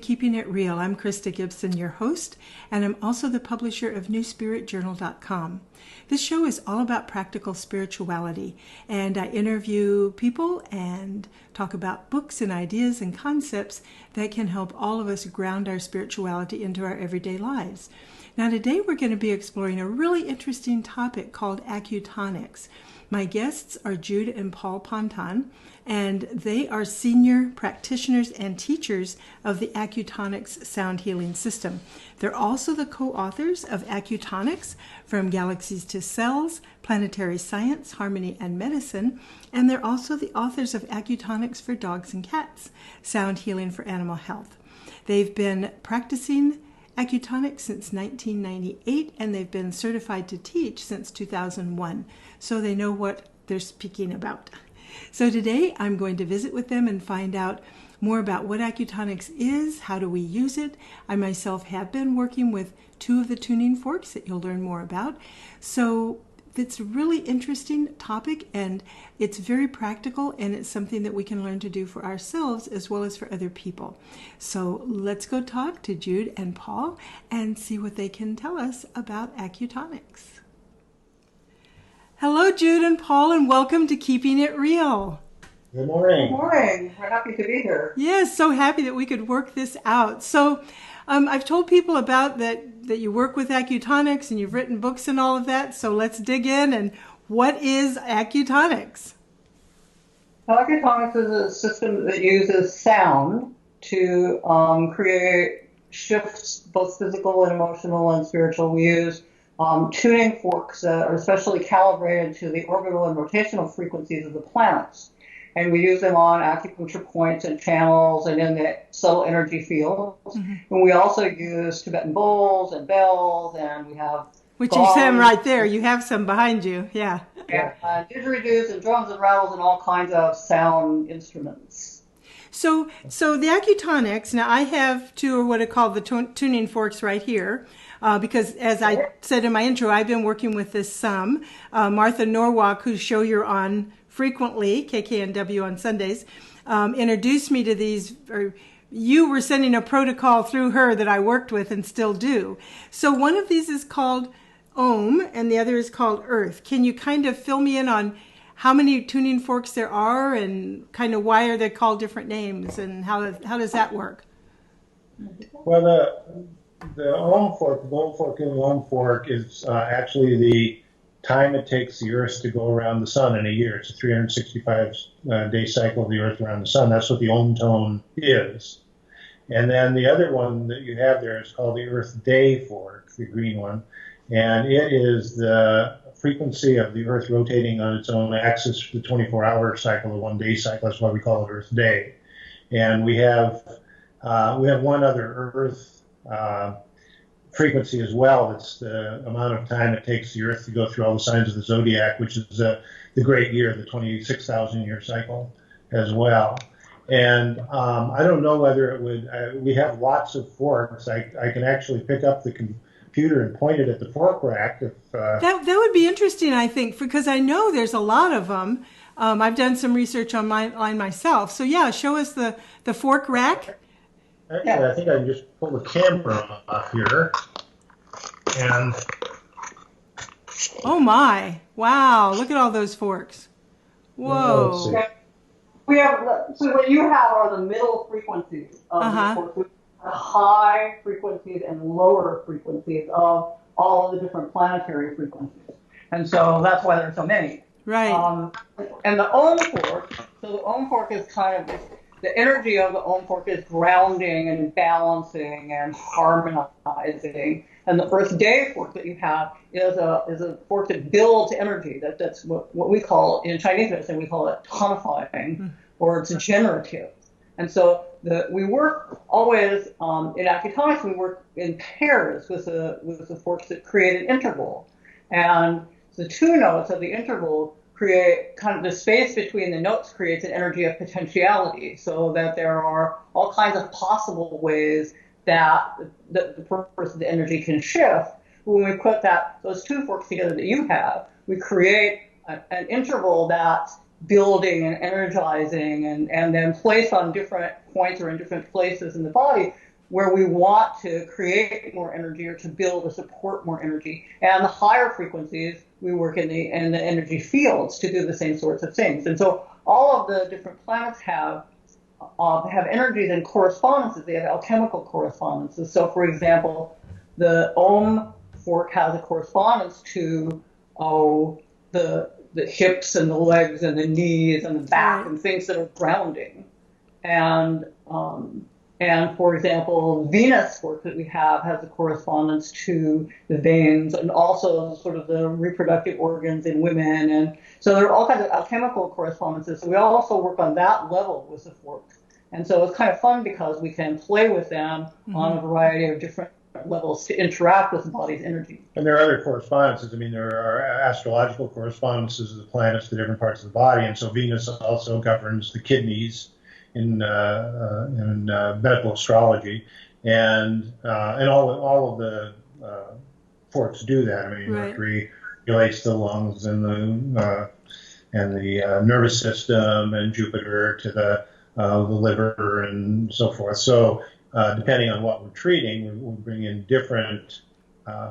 Keeping It Real. I'm Krysta Gibson, your host, and I'm also the publisher of NewSpiritJournal.com. This show is all about practical spirituality, and I interview people and talk about books and ideas and concepts that can help all of us ground our spirituality into our everyday lives. Now today we're going to be exploring a really interesting topic called Acutonics. My guests are Jude and Paul Ponton, and they are senior practitioners and teachers of the Acutonics Sound Healing System. They're also the co-authors of Acutonics, From Galaxies to Cells, Planetary Science, Harmony and Medicine, and they're also the authors of Acutonics for Dogs and Cats, Sound Healing for Animal Health. They've been practicing Acutonics since 1998, and they've been certified to teach since 2001, so they know what they're speaking about. So today I'm going to visit with them and find out more about what Acutonics is, how do we use it. I myself have been working with 2 of the tuning forks that you'll learn more about. So it's a really interesting topic, and it's very practical, and it's something that we can learn to do for ourselves as well as for other people. So let's go talk to Jude and Paul and see what they can tell us about Acutonics. Hello, Jude and Paul, and welcome to Keeping It Real. Good morning. Good morning. We're happy to be here. Yes, so happy that we could work this out. So I've told people about that you work with Acutonics and you've written books and all of that. So let's dig in. And what is Acutonics? Acutonics is a system that uses sound to create shifts, both physical and emotional and spiritual. We use tuning forks that are especially calibrated to the orbital and rotational frequencies of the planets. And we use them on acupuncture points and channels and in the subtle energy fields. Mm-hmm. And we also use Tibetan bowls and bells, and we have which gongs. You said right there. You have some behind you, yeah. Yeah, didgeridoos and drums and rattles and all kinds of sound instruments. So the Acutonics, now I have 2 or what are called the tuning forks right here. Because as I said in my intro, I've been working with this some. Martha Norwalk, whose show you're on frequently, KKNW on Sundays, introduced me to these, or you were sending a protocol through her that I worked with and still do. So one of these is called Ohm and the other is called Earth. Can you kind of fill me in on how many tuning forks there are and kind of why are they called different names and how does that work? Well, the Ohm fork, the Ohm fork and the Ohm fork is actually the time it takes the Earth to go around the Sun in a year. It's a 365-day cycle of the Earth around the Sun. That's what the Ohm tone is. And then the other one that you have there is called the Earth Day fork, the green one. And it is the frequency of the Earth rotating on its own axis for the 24-hour cycle, the one-day cycle. That's why we call it Earth Day. And we have one other Earth frequency as well. It's the amount of time it takes the Earth to go through all the signs of the zodiac, which is the great year, the 26,000-year cycle as well. And I don't know whether it would, we have lots of forks. I can actually pick up the computer and point it at the fork rack. That would be interesting, I think, because I know there's a lot of them. I've done some research online myself. So yeah, show us the fork rack. Actually, I think I can just pull the camera off here. And oh my! Wow! Look at all those forks. Whoa! We have so what you have are the middle frequencies of the forks, high frequencies and lower frequencies of all of the different planetary frequencies, and so that's why there's so many. Right. And the Ohm fork. So the Ohm fork is kind of the energy of the Ohm fork is grounding and balancing and harmonizing. And the Earth Day fork that you have is a fork that builds energy. That's what we call, in Chinese medicine, we call it tonifying, or it's generative. And so we work always, in Acutonics, we work in pairs with the forks that create an interval. And the 2 notes of the interval create kind of the space between the notes creates an energy of potentiality, so that there are all kinds of possible ways that the energy can shift. When we put those 2 forks together that you have, we create an interval that's building and energizing and then placed on different points or in different places in the body where we want to create more energy or to build or support more energy. And the higher frequencies, we work in the energy fields to do the same sorts of things. And so all of the different planets have energies and correspondences. They have alchemical correspondences. So, for example, the Om fork has a correspondence to the hips and the legs and the knees and the back and things that are grounding. And for example, Venus fork that we have has a correspondence to the veins and also sort of the reproductive organs in women. And so there are all kinds of alchemical correspondences. So we also work on that level with the forks. And so it's kind of fun because we can play with them on a variety of different levels to interact with the body's energy. And there are other correspondences. I mean, there are astrological correspondences of the planets to different parts of the body. And so Venus also governs the kidneys in medical astrology, and all of the forks do that. I mean, Mercury relates to the lungs and the nervous system, and Jupiter to the liver and so forth. So depending on what we're treating, we'll bring in different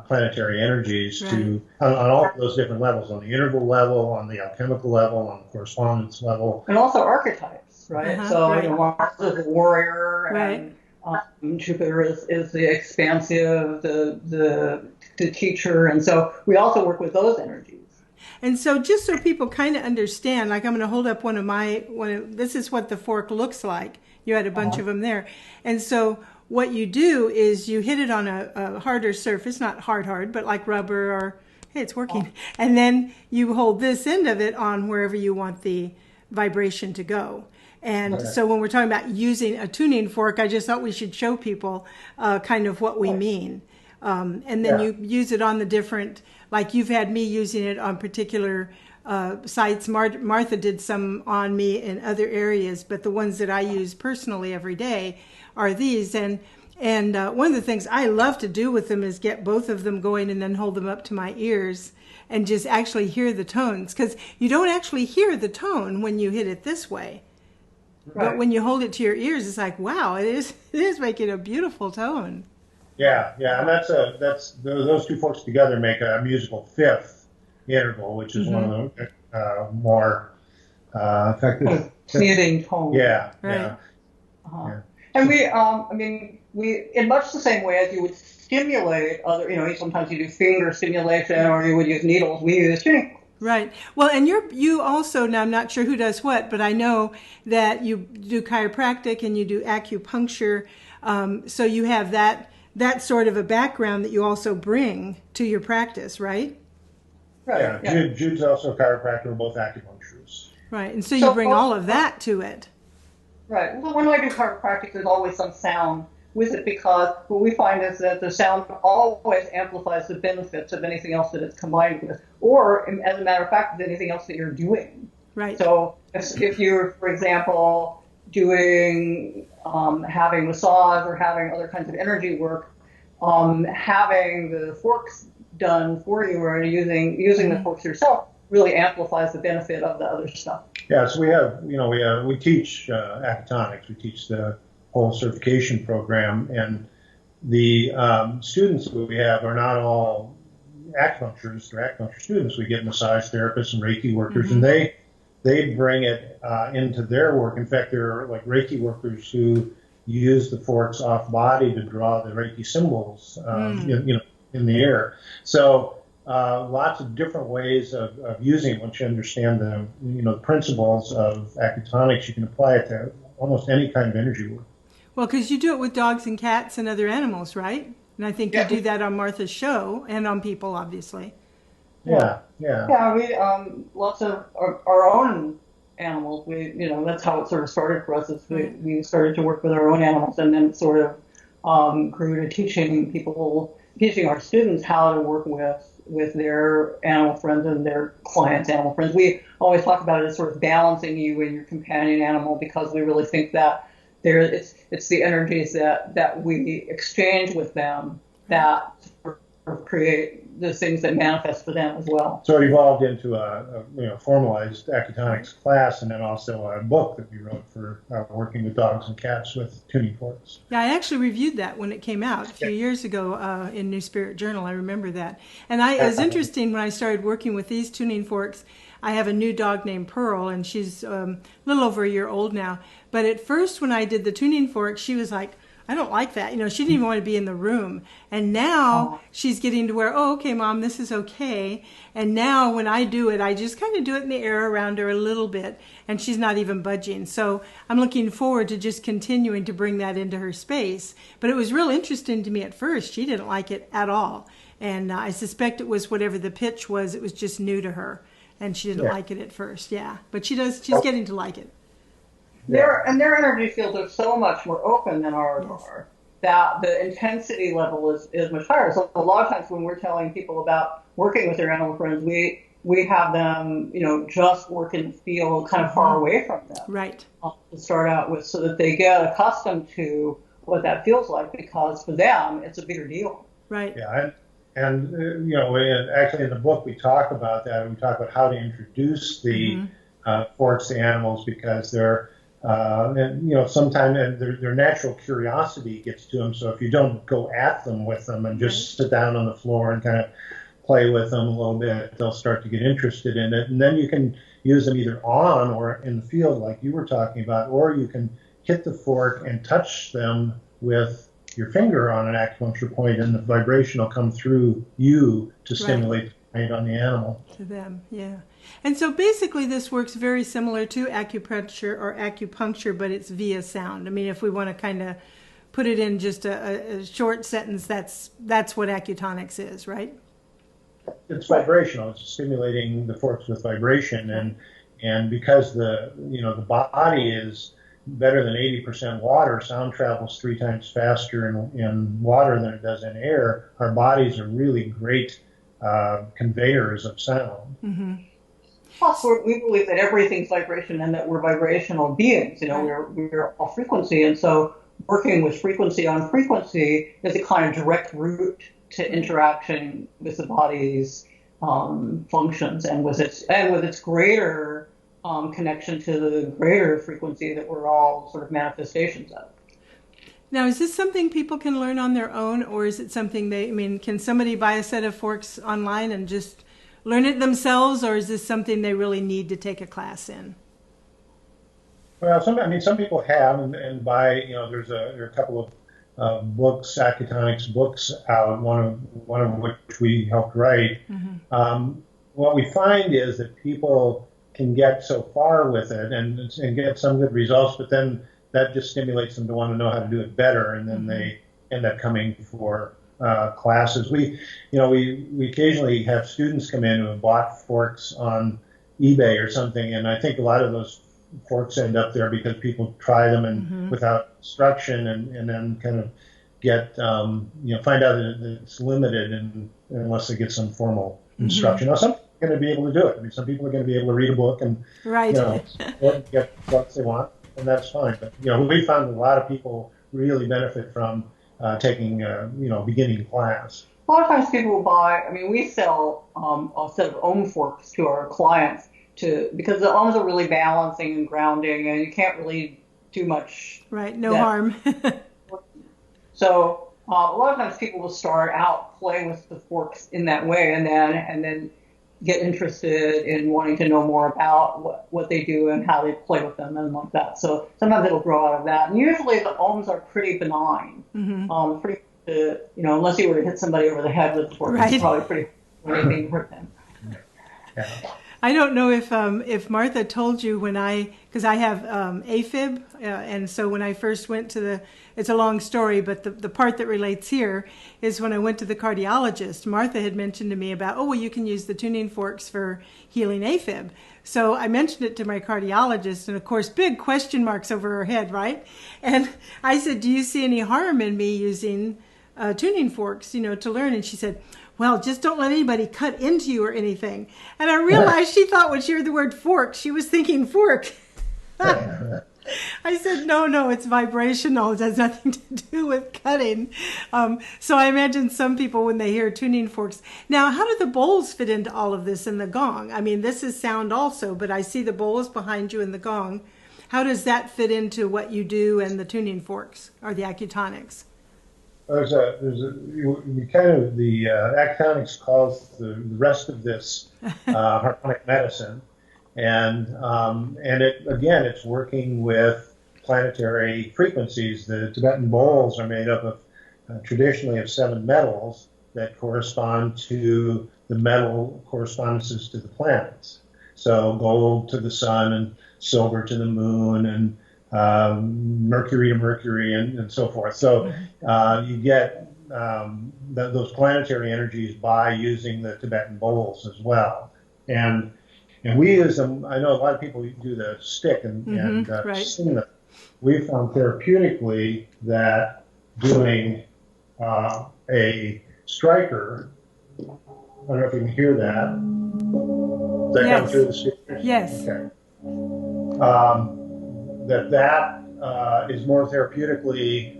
planetary energies on all of those different levels, on the interval level, on the alchemical level, on the correspondence level. And also archetypes. Right. Mars is the warrior, and Jupiter is the expansive, the teacher, and so we also work with those energies. And so, just so people kind of understand, like I'm going to hold up this is what the fork looks like. You had a bunch of them there, and so what you do is you hit it on a harder surface, not hard, but like rubber or hey, it's working, and then you hold this end of it on wherever you want the vibration to go. And so when we're talking about using a tuning fork, I just thought we should show people kind of what we mean. And then you use it on the different, like you've had me using it on particular sites. Martha did some on me in other areas, but the ones that I use personally every day are these. And one of the things I love to do with them is get both of them going and then hold them up to my ears and just actually hear the tones. Because you don't actually hear the tone when you hit it this way. Right. But when you hold it to your ears, it's like, wow, it is making a beautiful tone. Yeah, and that's those two forks together make a musical fifth interval, which is one of the more effective. Soothing tones. Yeah. And we in much the same way as you would stimulate other, sometimes you do finger stimulation or you would use needles. We use tuning. Right. Well, and you also, now I'm not sure who does what, but I know that you do chiropractic and you do acupuncture. So you have that sort of a background that you also bring to your practice, right? Right. Yeah. Jude's also a chiropractor, we're both acupuncturists. Right. And so you bring all of that to it. Right. Well, when I do chiropractic, there's always some sound with it because what we find is that the sound always amplifies the benefits of anything else that it's combined with, or as a matter of fact, anything else that you're doing. Right. So if you're, for example, doing having massage or having other kinds of energy work, having the forks done for you or using the forks yourself really amplifies the benefit of the other stuff. Yeah. So we teach acutonics. We teach the whole certification program, and the students that we have are not all acupuncturists. They're acupuncture students. We get massage therapists and Reiki workers, and they bring it into their work. In fact, there are like Reiki workers who use the forks off body to draw the Reiki symbols, in the air. So lots of different ways of using it. Once you understand the principles of acutonics, you can apply it to almost any kind of energy work. Well, because you do it with dogs and cats and other animals, right? And I think you do that on Martha's show and on people, obviously. Yeah. Yeah, we lots of our own animals. That's how it sort of started for us. Is we started to work with our own animals, and then sort of grew to teaching our students how to work with their animal friends and their clients' animal friends. We always talk about it as sort of balancing you and your companion animal because we really think that it's the energies that we exchange with them that sort of create the things that manifest for them as well. So it evolved into a formalized acutonics class, and then also a book that we wrote for working with dogs and cats with tuning forks. Yeah, I actually reviewed that when it came out a few years ago in New Spirit Journal. I remember that. And it was interesting when I started working with these tuning forks. I have a new dog named Pearl, and she's a little over a year old now. But at first, when I did the tuning fork, she was like, I don't like that. She didn't even want to be in the room. And now she's getting to where, oh, okay, Mom, this is okay. And now when I do it, I just kind of do it in the air around her a little bit, and she's not even budging. So I'm looking forward to just continuing to bring that into her space. But it was real interesting to me at first. She didn't like it at all. And I suspect it was whatever the pitch was. It was just new to her. And she didn't like it at first, But she does. She's getting to like it. Their energy fields are so much more open than ours are, that the intensity level is much higher. So a lot of times when we're telling people about working with their animal friends, we have them, just work in the field kind of far away from them. Right. To start out with, so that they get accustomed to what that feels like, because for them, it's a bigger deal. Right. Yeah. And actually in the book we talk about that. We talk about how to introduce the forks to animals, because they're sometimes their natural curiosity gets to them. So if you don't go at them with them and just sit down on the floor and kind of play with them a little bit, they'll start to get interested in it. And then you can use them either on or in the field, like you were talking about, or you can hit the fork and touch them with your finger on an acupuncture point, and the vibration will come through you to stimulate the point on the animal. To them, yeah. And so basically this works very similar to acupuncture, but it's via sound. I mean, if we want to kind of put it in just a short sentence, that's what acutonics is, right? It's vibrational. It's stimulating the forks with vibration, and because the body is better than 80% water, sound travels 3 times faster in water than it does in air. Our bodies are really great conveyors of sound. Mm-hmm. Plus, we believe that everything's vibration and that we're vibrational beings. We're all frequency, and so working with frequency on frequency is a kind of direct route to interaction with the body's functions, and with its greater connection to the greater frequency that we're all sort of manifestations of. Now, is this something people can learn on their own, or is it something can somebody buy a set of forks online and just learn it themselves, or is this something they really need to take a class in? Well, some people have, and buy, there are a couple of books, acutonics books out, one of which we helped write. Mm-hmm. What we find is that people can get so far with it and get some good results, but then that just stimulates them to want to know how to do it better, and then they end up coming for classes. We occasionally have students come in who have bought forks on eBay or something, and I think a lot of those forks end up there because people try them and without instruction, and then kind of get find out that it's limited unless they get some formal instruction. Now, some people are going to be able to do it. I mean, some people are going to be able to read a book and get what they want, and that's fine. But we found a lot of people really benefit from taking beginning class. A lot of times people will buy. We sell a set of ohm forks to our clients because the ohms are really balancing and grounding, and you can't really do much. Right, no harm. So a lot of times people will start out playing with the forks in that way, and then get interested in wanting to know more about what they do and how they play with them and like that. So sometimes it'll grow out of that. And usually the ohms are pretty benign. Unless you were to hit somebody over the head with the fork, it's probably pretty anything to hurt them. Yeah. I don't know if Martha told you because I have AFib, and so when I first went to it's a long story, but the part that relates here is when I went to the cardiologist, Martha had mentioned to me about, you can use the tuning forks for healing AFib. So I mentioned it to my cardiologist, and of course, big question marks over her head, right? And I said, do you see any harm in me using tuning forks, to learn? And she said, well, just don't let anybody cut into you or anything. And I realized she thought when she heard the word fork, she was thinking fork. I said, no, it's vibrational. It has nothing to do with cutting. So I imagine some people, when they hear tuning forks. Now, how do the bowls fit into all of this and the gong? I mean, this is sound also, but I see the bowls behind you and the gong. How does that fit into what you do and the tuning forks or the acutonics? The Acutonics calls the rest of this harmonic medicine. And it's working with planetary frequencies. The Tibetan bowls are made up of traditionally of 7 metals that correspond to the metal correspondences to the planets. So gold to the sun and silver to the moon and Mercury to Mercury and so forth. So you get those planetary energies by using the Tibetan bowls as well. And we use them. I know a lot of people do the stick and sing them. We found therapeutically that doing a striker, I don't know if you can hear that. Does that come through the speakers? Yes. Okay. That is more therapeutically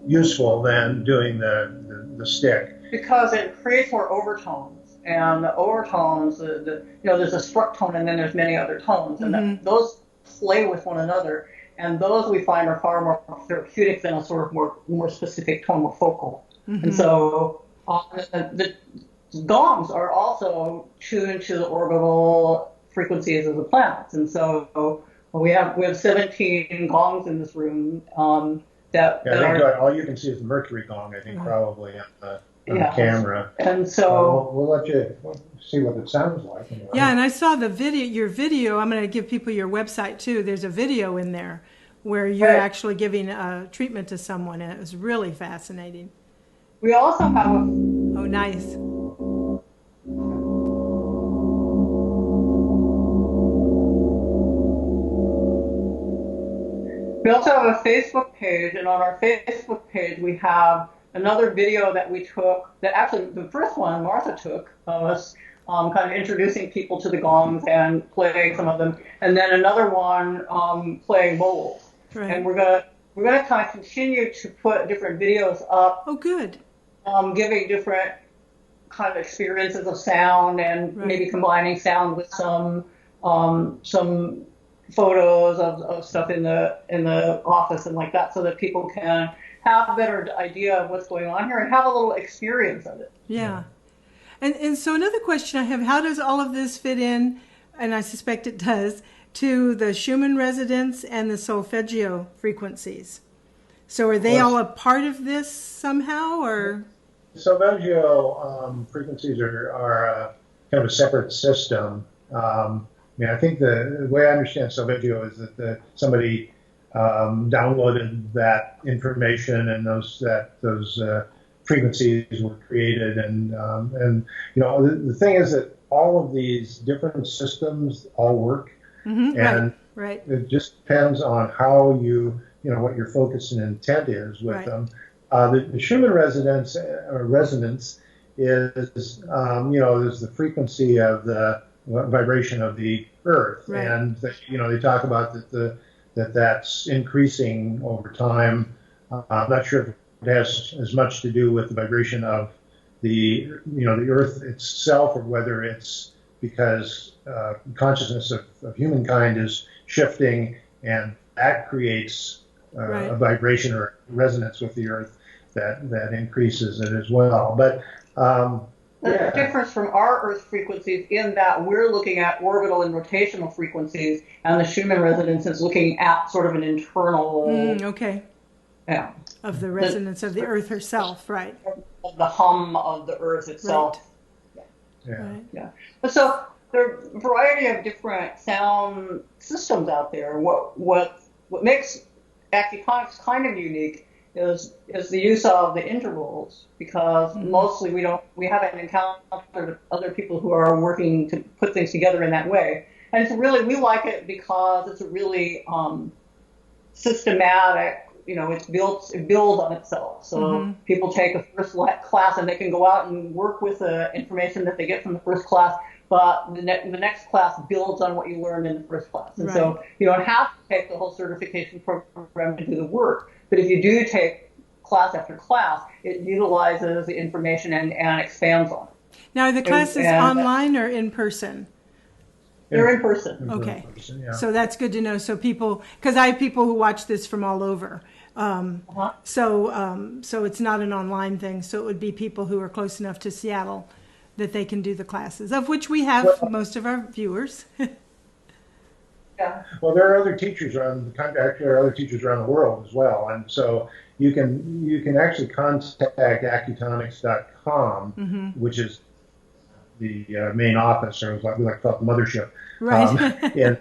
useful than doing the stick. Because it creates more overtones. And the overtones, there's a struck tone and then there's many other tones. And those play with one another. And those we find are far more therapeutic than a sort of more specific tone, more focal. And so the gongs are also tuned to the orbital frequencies of the planets. And so we have 17 gongs in this room. I think all you can see is the Mercury gong, I think, probably on the camera. And so we'll let you see what it sounds like. Yeah, and I saw your video. I'm going to give people your website too. There's a video in there where you're actually giving a treatment to someone, and it was really fascinating. We also have Oh, nice. We also have a Facebook page, and on our Facebook page we have another video that we took, that actually the first one Martha took of us kind of introducing people to the gongs and playing some of them, and then another one playing bowls. Right. And we're gonna kind of continue to put different videos up. Oh, good. Giving different kind of experiences of sound and maybe combining sound with some photos of stuff in the office and like that, so that people can have a better idea of what's going on here and have a little experience of it. Yeah. And so another question I have, how does all of this fit in, and I suspect it does, to the Schumann resonance and the solfeggio frequencies? So are they all a part of this somehow, or? Solfeggio frequencies are kind of a separate system. I think the way I understand solfeggio is that somebody downloaded that information and those frequencies were created, and the thing is that all of these different systems all work, and it just depends on how what your focus and intent is with them. The Schumann resonance is is the frequency of the vibration of the Earth, and they talk about that's increasing over time. I'm not sure if it has as much to do with the vibration of the Earth itself, or whether it's because consciousness of humankind is shifting, and that creates a vibration or resonance with the Earth that increases it as well. But the difference from our Earth frequencies in that we're looking at orbital and rotational frequencies, and the Schumann resonance is looking at sort of an internal of the resonance of the Earth herself, right? Of the hum of the Earth itself. So there are a variety of different sound systems out there. What makes Acutonics kind of unique is the use of the intervals, because mostly we haven't encountered other people who are working to put things together in that way. And we like it because it's a really systematic it builds on itself. So people take a first class and they can go out and work with the information that they get from the first class, but the next class builds on what you learned in the first class. And so you don't have to take the whole certification program to do the work. But if you do take class after class, it utilizes the information and expands on it. Now, are the classes online or in person? They're in person. Okay. In person, yeah. So that's good to know. So people, because I have people who watch this from all over. So it's not an online thing. So it would be people who are close enough to Seattle that they can do the classes, of which we have most of our viewers. Yeah. Well, there are other teachers around the country. Actually, there are other teachers around the world as well, and so you can actually contact Acutonics.com, which is the main office, or we like to call it the mothership. Right.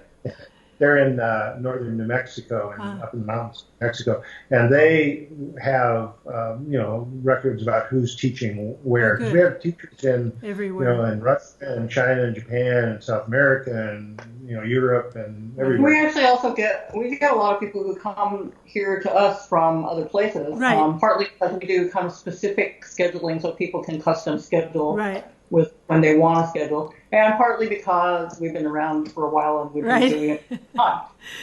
They're in northern New Mexico and up in the mountains of Mexico, and they have records about who's teaching where. Good. We have teachers in everywhere, in Russia and China and Japan and South America and Europe and everywhere. We actually also get a lot of people who come here to us from other places. Right. Partly because we do kind of specific scheduling, so people can custom schedule. Right. With when they want to schedule, and partly because we've been around for a while and we've been doing it for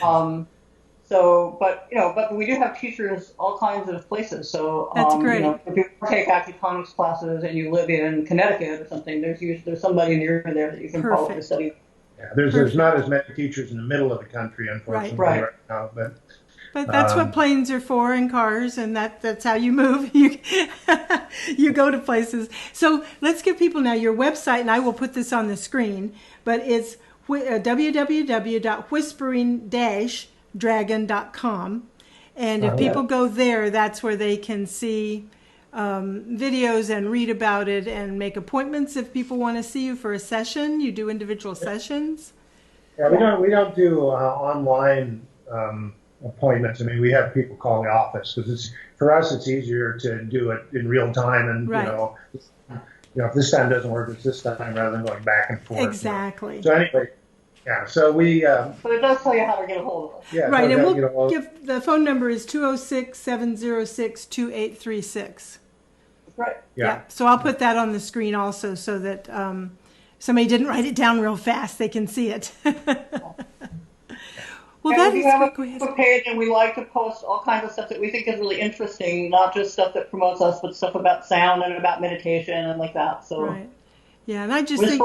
time. But we do have teachers all kinds of places. So that's great. If you take Acutonics classes and you live in Connecticut or something, there's somebody near there that you can probably study. Yeah, there's not as many teachers in the middle of the country, unfortunately, right now, but that's what planes are for, and cars, and that's how you move. You go to places. So let's give people now your website, and I will put this on the screen, but it's www.whispering-dragon.com. And if people go there, that's where they can see videos and read about it and make appointments if people want to see you for a session. You do individual sessions? Yeah, we don't do online appointments. I mean, we have people call the office because for us it's easier to do it in real time, and if this time doesn't work, it's this time rather than going back and forth. Exactly. So anyway, so we. But it does tell you how to get a hold of us. Yeah. Right, and we'll give the phone number is 206-706-2836. Right. Yeah. So I'll put that on the screen also, so that somebody didn't write it down real fast, they can see it. Well, and that we is have great. a Facebook page, and we like to post all kinds of stuff that we think is really interesting, not just stuff that promotes us, but stuff about sound and about meditation and like that. So, right. Yeah, and I just think,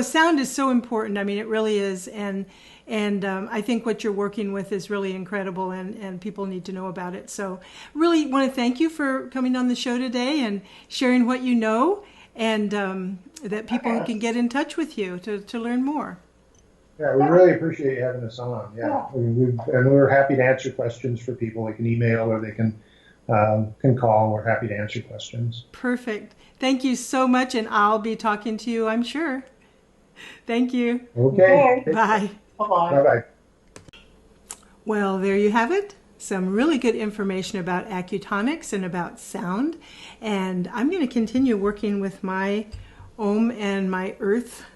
sound is so important. I mean, it really is, and I think what you're working with is really incredible, and people need to know about it. So, really want to thank you for coming on the show today and sharing what you know, and that people can get in touch with you to learn more. Yeah, we really appreciate you having us on. Yeah, and we're happy to answer questions for people. They can email or they can call. We're happy to answer questions. Perfect. Thank you so much, and I'll be talking to you, I'm sure. Thank you. Okay. Bye. Bye-bye. Bye-bye. Well, there you have it. Some really good information about acutonics and about sound. And I'm going to continue working with my Om and my Earth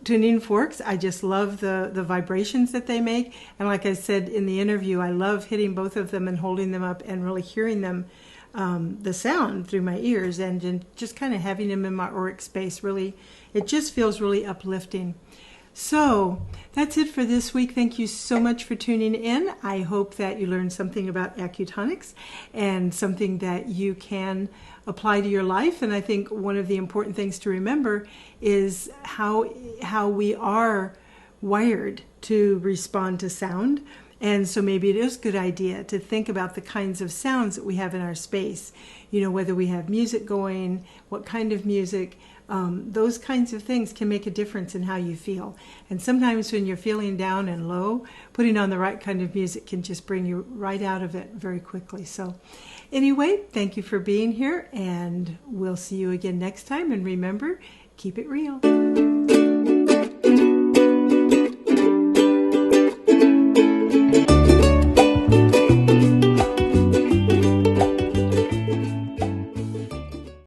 tuning forks. I just love the vibrations that they make. And like I said in the interview, I love hitting both of them and holding them up and really hearing them, the sound through my ears, and just kind of having them in my auric space. Really, it just feels really uplifting. So that's it for this week. Thank you so much for tuning in. I hope that you learned something about acutonics and something that you can apply to your life. And I think one of the important things to remember is how we are wired to respond to sound. And so maybe it is a good idea to think about the kinds of sounds that we have in our space. You know, whether we have music going, what kind of music. Those kinds of things can make a difference in how you feel. And sometimes when you're feeling down and low, putting on the right kind of music can just bring you right out of it very quickly. So anyway, thank you for being here, and we'll see you again next time. And remember, keep it real.